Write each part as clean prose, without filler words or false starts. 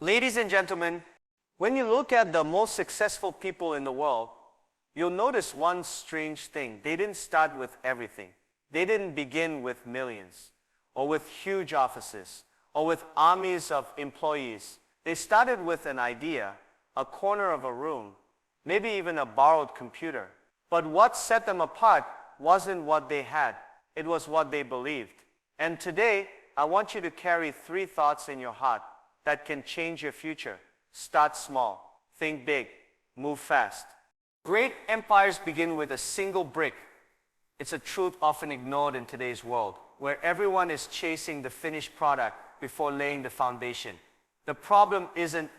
Ladies and gentlemen, when you look at the most successful people in the world, you'll notice one strange thing. They didn't start with everything. They didn't begin with millions, or with huge offices, or with armies of employees. They started with an idea, a corner of a room, maybe even a borrowed computer. But what set them apart wasn't what they had. It was what they believed. And today, I want you to carry 3 thoughts in your heart that can change your future. Start small, think big, move fast. Great empires begin with a single brick. It's a truth often ignored in today's world, where everyone is chasing the finished product before laying the foundation. The problem isn't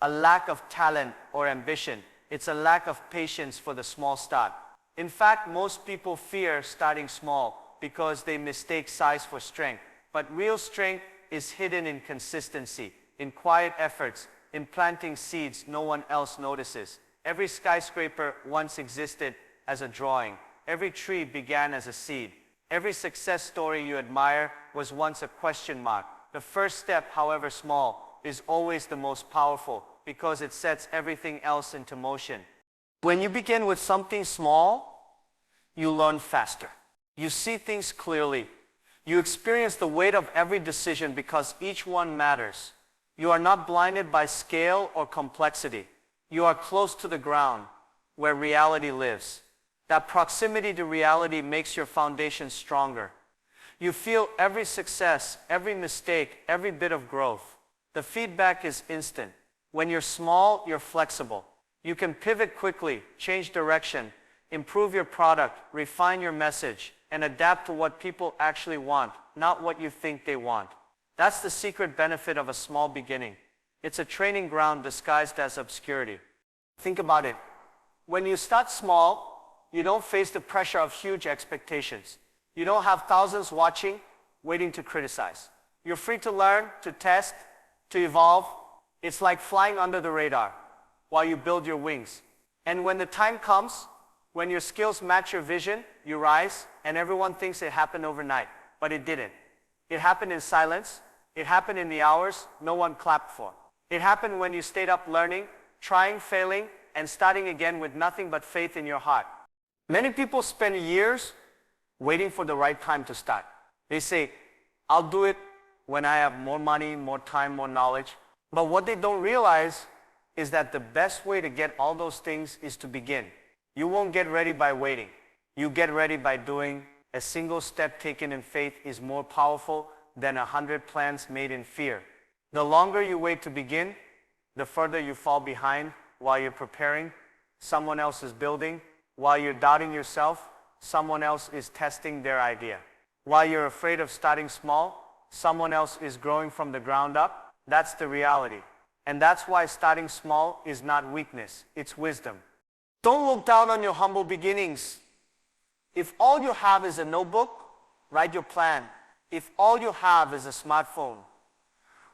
a lack of talent or ambition. It's a lack of patience for the small start. In fact, most people fear starting small because they mistake size for strength. But real strength is hidden in consistency, in quiet efforts, in planting seeds no one else notices. Every skyscraper once existed as a drawing. Every tree began as a seed. Every success story you admire was once a question mark. The first step, however small, is always the most powerful because it sets everything else into motion. When you begin with something small, you learn faster. You see things clearly. You experience the weight of every decision because each one matters. You are not blinded by scale or complexity. You are close to the ground, where reality lives. That proximity to reality makes your foundation stronger. You feel every success, every mistake, every bit of growth. The feedback is instant. When you're small, you're flexible. You can pivot quickly, change direction, improve your product, refine your message, and adapt to what people actually want, not what you think they want. That's the secret benefit of a small beginning. It's a training ground disguised as obscurity. Think about it. When you start small, you don't face the pressure of huge expectations. You don't have thousands watching, waiting to criticize. You're free to learn, to test, to evolve. It's like flying under the radar while you build your wings. And when the time comes, when your skills match your vision, you rise, and everyone thinks it happened overnight. But it didn't. It happened in silence. It happened in the hours no one clapped for. It happened when you stayed up learning, trying, failing, and starting again with nothing but faith in your heart. Many people spend years waiting for the right time to start. They say, I'll do it when I have more money, more time, more knowledge. But what they don't realize is that the best way to get all those things is to begin. You won't get ready by waiting. You get ready by doing. A single step taken in faith is more powerful than 100 plans made in fear. The longer you wait to begin, the further you fall behind. While you're preparing, someone else is building. While you're doubting yourself, someone else is testing their idea. While you're afraid of starting small, someone else is growing from the ground up. That's the reality. And that's why starting small is not weakness, it's wisdom. Don't look down on your humble beginnings. If all you have is a notebook, write your plan. If all you have is a smartphone,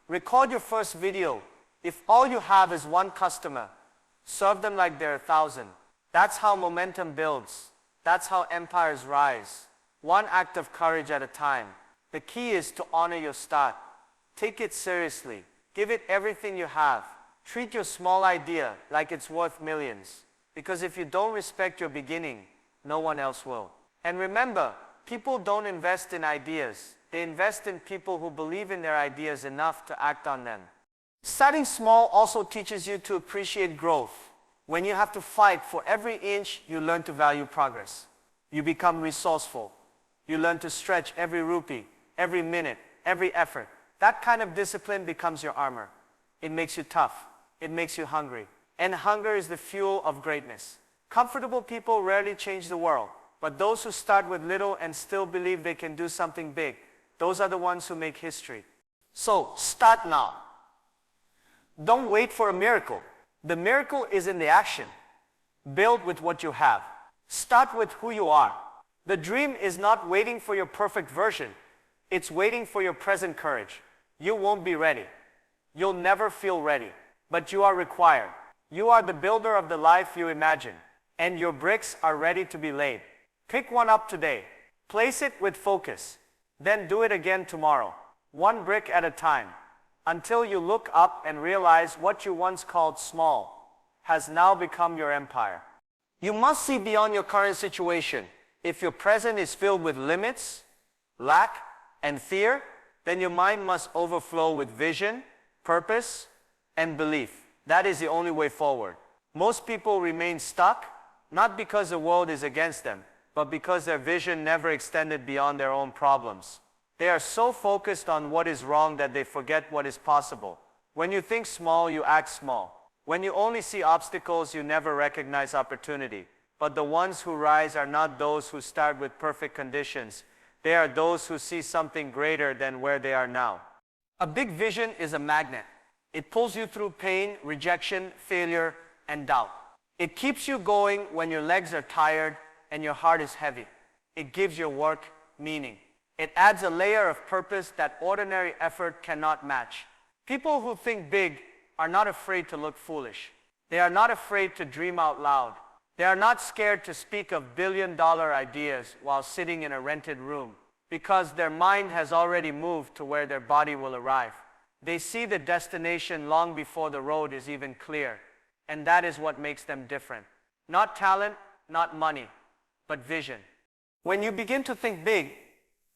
record your first video. If all you have is one customer, serve them like they're 1,000. That's how momentum builds. That's how empires rise. One act of courage at a time. The key is to honor your start. Take it seriously. Give it everything you have. Treat your small idea like it's worth millions. Because if you don't respect your beginning, no one else will. And remember, people don't invest in ideas. They invest in people who believe in their ideas enough to act on them. Starting small also teaches you to appreciate growth. When you have to fight for every inch, you learn to value progress. You become resourceful. You learn to stretch every rupee, every minute, every effort. That kind of discipline becomes your armor. It makes you tough. It makes you hungry. And hunger is the fuel of greatness. Comfortable people rarely change the world, but those who start with little and still believe they can do something big, those are the ones who make history. So, start now. Don't wait for a miracle. The miracle is in the action. Build with what you have. Start with who you are. The dream is not waiting for your perfect version. It's waiting for your present courage. You won't be ready. You'll never feel ready, but you are required. You are the builder of the life you imagine. And your bricks are ready to be laid. Pick one up today. Place it with focus. Then do it again tomorrow. One brick at a time. until you look up and realize what you once called small has now become your empire. You must see beyond your current situation. If your present is filled with limits, lack, and fear, then your mind must overflow with vision, purpose, and belief. That is the only way forward. Most people remain stuck, not because the world is against them, but because their vision never extended beyond their own problems. They are so focused on what is wrong that they forget what is possible. When you think small, you act small. When you only see obstacles, you never recognize opportunity. But the ones who rise are not those who start with perfect conditions. They are those who see something greater than where they are now. A big vision is a magnet. It pulls you through pain, rejection, failure, and doubt. It keeps you going when your legs are tired and your heart is heavy. It gives your work meaning. It adds a layer of purpose that ordinary effort cannot match. People who think big are not afraid to look foolish. They are not afraid to dream out loud. They are not scared to speak of billion-dollar ideas while sitting in a rented room, because their mind has already moved to where their body will arrive. They see the destination long before the road is even clear, and that is what makes them different. Not talent, not money, but vision. When you begin to think big,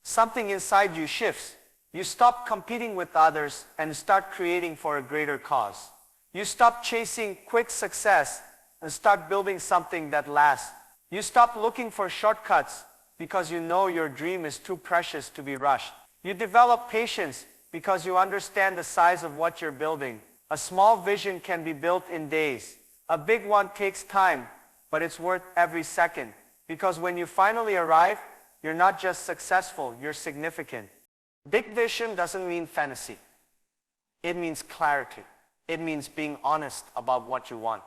something inside you shifts. You stop competing with others and start creating for a greater cause. You stop chasing quick success and start building something that lasts. You stop looking for shortcuts because you know your dream is too precious to be rushed. You develop patience because you understand the size of what you're building. A small vision can be built in days. A big one takes time, but it's worth every second. Because when you finally arrive, you're not just successful, you're significant. Big vision doesn't mean fantasy. It means clarity. It means being honest about what you want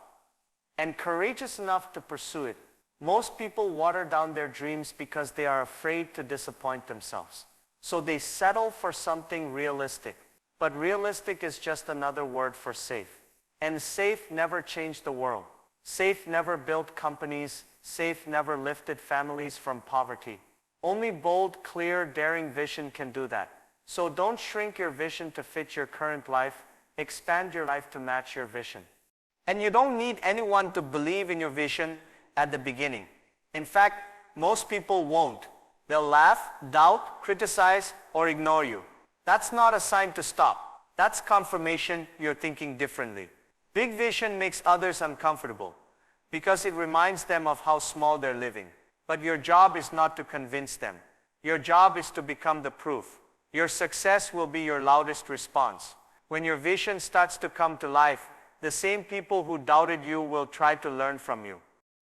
and courageous enough to pursue it. Most people water down their dreams because they are afraid to disappoint themselves. So they settle for something realistic. But realistic is just another word for safe. And safe never changed the world. Safe never built companies. Safe never lifted families from poverty. Only bold, clear, daring vision can do that. So don't shrink your vision to fit your current life. Expand your life to match your vision. And you don't need anyone to believe in your vision at the beginning. In fact, most people won't. They'll laugh, doubt, criticize, or ignore you. That's not a sign to stop. That's confirmation you're thinking differently. Big vision makes others uncomfortable because it reminds them of how small they're living. But your job is not to convince them. Your job is to become the proof. Your success will be your loudest response. When your vision starts to come to life, the same people who doubted you will try to learn from you.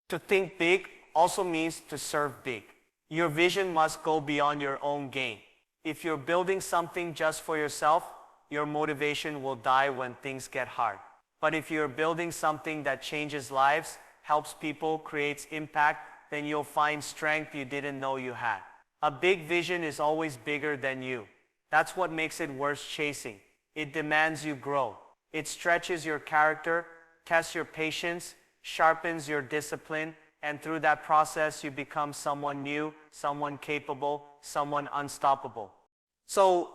To think big also means to serve big. Your vision must go beyond your own gain. If you're building something just for yourself, your motivation will die when things get hard. But if you're building something that changes lives, helps people, creates impact, then you'll find strength you didn't know you had. A big vision is always bigger than you. That's what makes it worth chasing. It demands you grow. It stretches your character, tests your patience, sharpens your discipline, and through that process you become someone new, someone capable, someone unstoppable. So,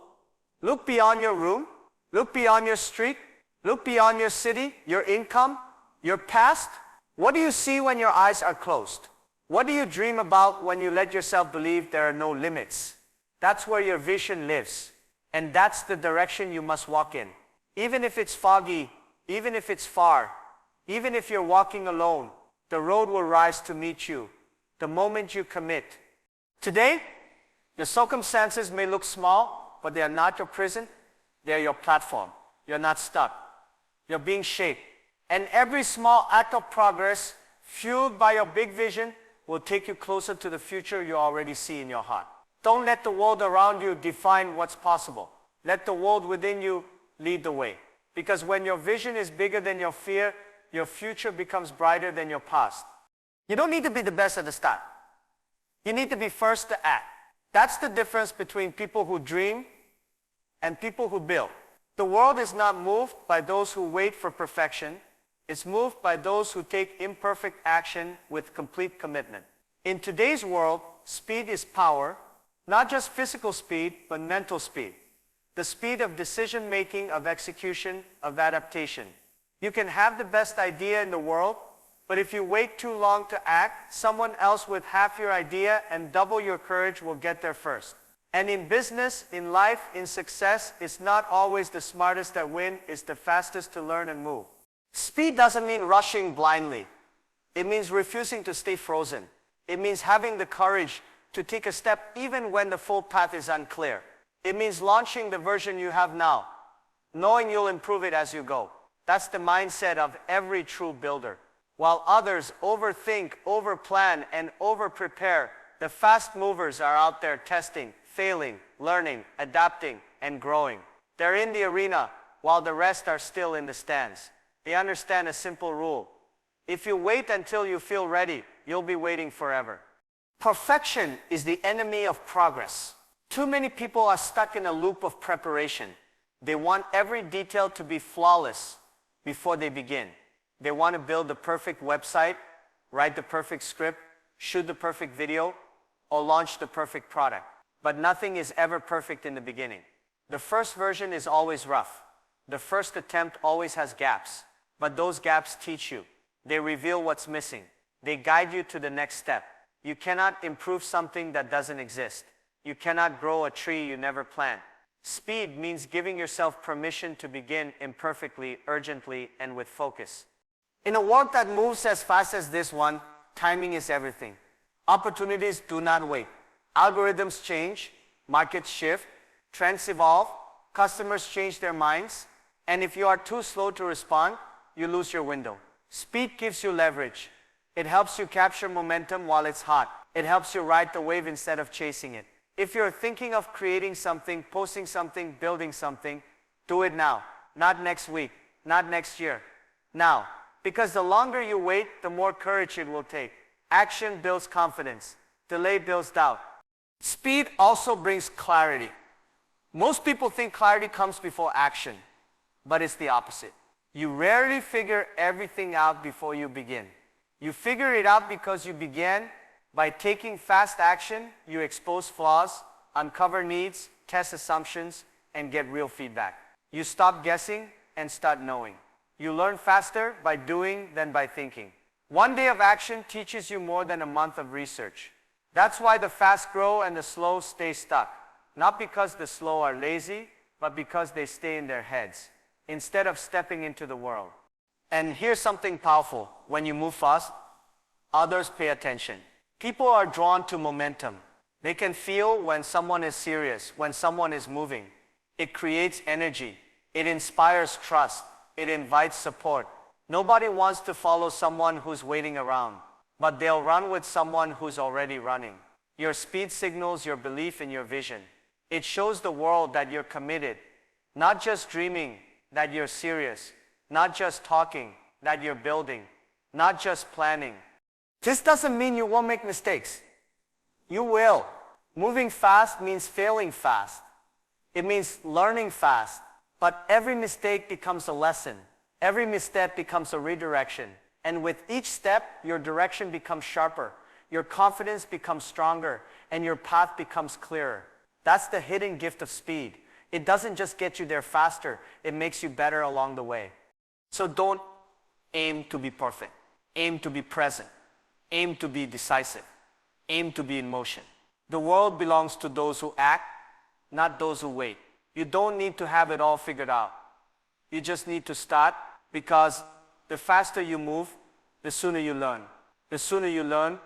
look beyond your room, look beyond your street, look beyond your city, your income, your past. What do you see when your eyes are closed? What do you dream about when you let yourself believe there are no limits? That's where your vision lives, and that's the direction you must walk in. Even if it's foggy, even if it's far, even if you're walking alone, the road will rise to meet you the moment you commit. Today, your circumstances may look small, but they are not your prison. They are your platform. You're not stuck. You're being shaped. And every small act of progress, fueled by your big vision, will take you closer to the future you already see in your heart. Don't let the world around you define what's possible. Let the world within you lead the way. Because when your vision is bigger than your fear, your future becomes brighter than your past. You don't need to be the best at the start. You need to be first to act. That's the difference between people who dream and people who build. The world is not moved by those who wait for perfection. It's moved by those who take imperfect action with complete commitment. In today's world, speed is power, not just physical speed, but mental speed. The speed of decision making, of execution, of adaptation. You can have the best idea in the world, but if you wait too long to act, someone else with half your idea and double your courage will get there first. And in business, in life, in success, it's not always the smartest that win, it's the fastest to learn and move. Speed doesn't mean rushing blindly. It means refusing to stay frozen. It means having the courage to take a step even when the full path is unclear. It means launching the version you have now, knowing you'll improve it as you go. That's the mindset of every true builder. While others overthink, overplan, and overprepare, the fast movers are out there testing, failing, learning, adapting, and growing. They're in the arena while the rest are still in the stands. They understand a simple rule. If you wait until you feel ready, you'll be waiting forever. Perfection is the enemy of progress. Too many people are stuck in a loop of preparation. They want every detail to be flawless before they begin. They want to build the perfect website, write the perfect script, shoot the perfect video, or launch the perfect product. But nothing is ever perfect in the beginning. The first version is always rough. The first attempt always has gaps. But those gaps teach you. They reveal what's missing. They guide you to the next step. You cannot improve something that doesn't exist. You cannot grow a tree you never planted. Speed means giving yourself permission to begin imperfectly, urgently, and with focus. In a world that moves as fast as this one, timing is everything. Opportunities do not wait. Algorithms change, markets shift, trends evolve, customers change their minds, and if you are too slow to respond, you lose your window. Speed gives you leverage. It helps you capture momentum while it's hot. It helps you ride the wave instead of chasing it. If you're thinking of creating something, posting something, building something, do it now. Not next week, not next year. Now. Because the longer you wait, the more courage it will take. Action builds confidence. Delay builds doubt. Speed also brings clarity. Most people think clarity comes before action, but it's the opposite. You rarely figure everything out before you begin. You figure it out because you began. By taking fast action, you expose flaws, uncover needs, test assumptions, and get real feedback. You stop guessing and start knowing. You learn faster by doing than by thinking. One day of action teaches you more than a month of research. That's why the fast grow and the slow stay stuck. Not because the slow are lazy, but because they stay in their heads, instead of stepping into the world. And here's something powerful. When you move fast, others pay attention. People are drawn to momentum. They can feel when someone is serious, when someone is moving. It creates energy. It inspires trust. It invites support. Nobody wants to follow someone who's waiting around, but they'll run with someone who's already running. Your speed signals your belief in your vision. It shows the world that you're committed, not just dreaming, that you're serious, not just talking, that you're building, not just planning. This doesn't mean you won't make mistakes. You will. Moving fast means failing fast. It means learning fast. But every mistake becomes a lesson. Every misstep becomes a redirection. And with each step, your direction becomes sharper. Your confidence becomes stronger. And your path becomes clearer. That's the hidden gift of speed. It doesn't just get you there faster. It makes you better along the way. So don't aim to be perfect. Aim to be present. Aim to be decisive. Aim to be in motion. The world belongs to those who act, not those who wait. You don't need to have it all figured out. You just need to start, because the faster you move, the sooner you learn. The sooner you learn,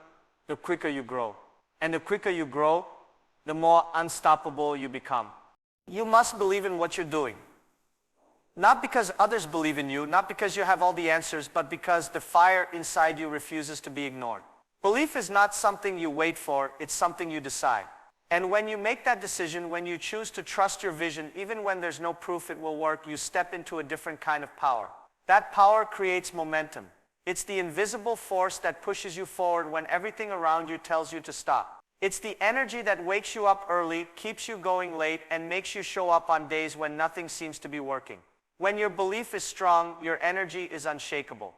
the quicker you grow. And the quicker you grow, the more unstoppable you become. You must believe in what you're doing. Not because others believe in you, not because you have all the answers, but because the fire inside you refuses to be ignored. Belief is not something you wait for, it's something you decide. And when you make that decision, when you choose to trust your vision, even when there's no proof it will work, you step into a different kind of power. That power creates momentum. It's the invisible force that pushes you forward when everything around you tells you to stop. It's the energy that wakes you up early, keeps you going late, and makes you show up on days when nothing seems to be working. When your belief is strong, your energy is unshakable.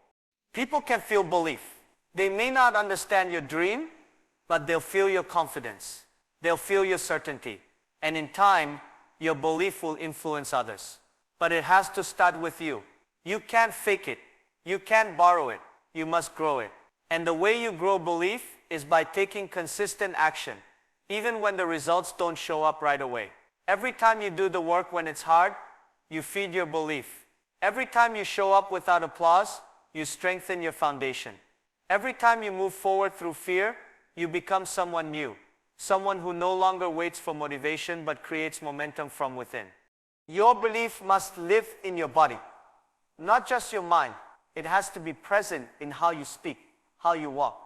People can feel belief. They may not understand your dream, but they'll feel your confidence. They'll feel your certainty. And in time, your belief will influence others. But it has to start with you. You can't fake it. You can't borrow it. You must grow it. And the way you grow belief is by taking consistent action, even when the results don't show up right away. Every time you do the work when it's hard, you feed your belief. Every time you show up without applause, you strengthen your foundation. Every time you move forward through fear, you become someone new. Someone who no longer waits for motivation but creates momentum from within. Your belief must live in your body, not just your mind. It has to be present in how you speak, how you walk.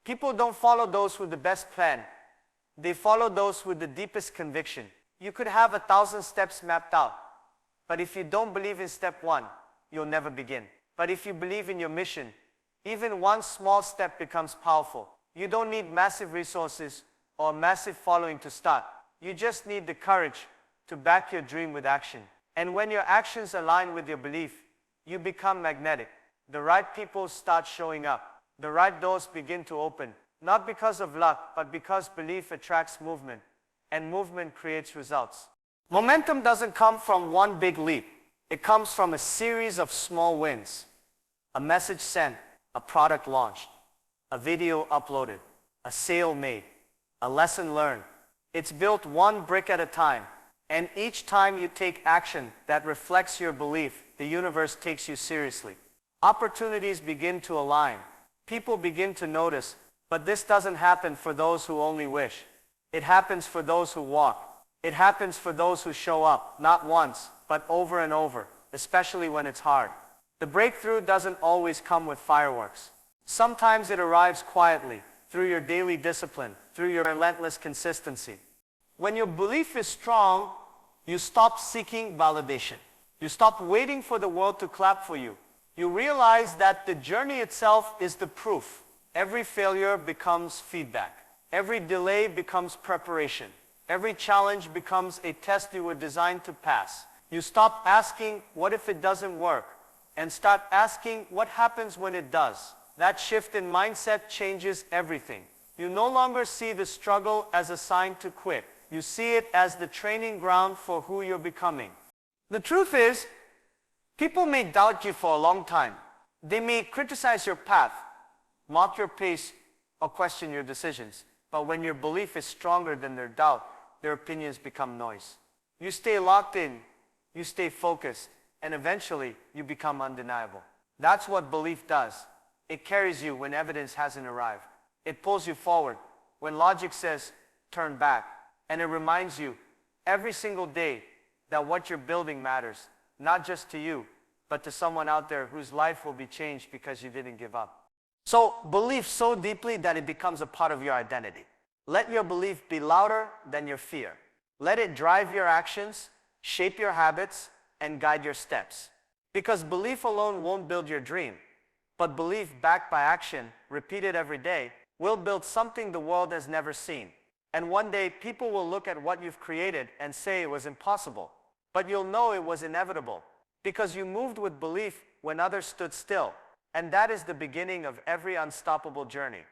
People don't follow those with the best plan. They follow those with the deepest conviction. You could have 1,000 steps mapped out, but if you don't believe in step 1, you'll never begin. But if you believe in your mission, even one small step becomes powerful. You don't need massive resources or a massive following to start. You just need the courage to back your dream with action. And when your actions align with your belief, you become magnetic. The right people start showing up. The right doors begin to open, not because of luck, but because belief attracts movement, and movement creates results. Momentum doesn't come from one big leap. It comes from a series of small wins. A message sent, a product launched, a video uploaded, a sale made, a lesson learned. It's built one brick at a time, and each time you take action that reflects your belief, the universe takes you seriously. Opportunities begin to align. People begin to notice, but this doesn't happen for those who only wish. It happens for those who walk. It happens for those who show up, not once, but over and over, especially when it's hard. The breakthrough doesn't always come with fireworks. Sometimes it arrives quietly, through your daily discipline, through your relentless consistency. When your belief is strong, you stop seeking validation. You stop waiting for the world to clap for you. You realize that the journey itself is the proof. Every failure becomes feedback. Every delay becomes preparation. Every challenge becomes a test you were designed to pass. You stop asking, what if it doesn't work? And start asking, what happens when it does? That shift in mindset changes everything. You no longer see the struggle as a sign to quit. You see it as the training ground for who you're becoming. The truth is, people may doubt you for a long time. They may criticize your path, mock your pace, or question your decisions. But when your belief is stronger than their doubt, their opinions become noise. You stay locked in, you stay focused, and eventually you become undeniable. That's what belief does. It carries you when evidence hasn't arrived. It pulls you forward when logic says, turn back. And it reminds you every single day that what you're building matters, not just to you, but to someone out there whose life will be changed because you didn't give up. So believe so deeply that it becomes a part of your identity. Let your belief be louder than your fear. Let it drive your actions, shape your habits, and guide your steps. Because belief alone won't build your dream, but belief backed by action, repeated every day, will build something the world has never seen. And one day, people will look at what you've created and say it was impossible. But you'll know it was inevitable, because you moved with belief when others stood still. And that is the beginning of every unstoppable journey.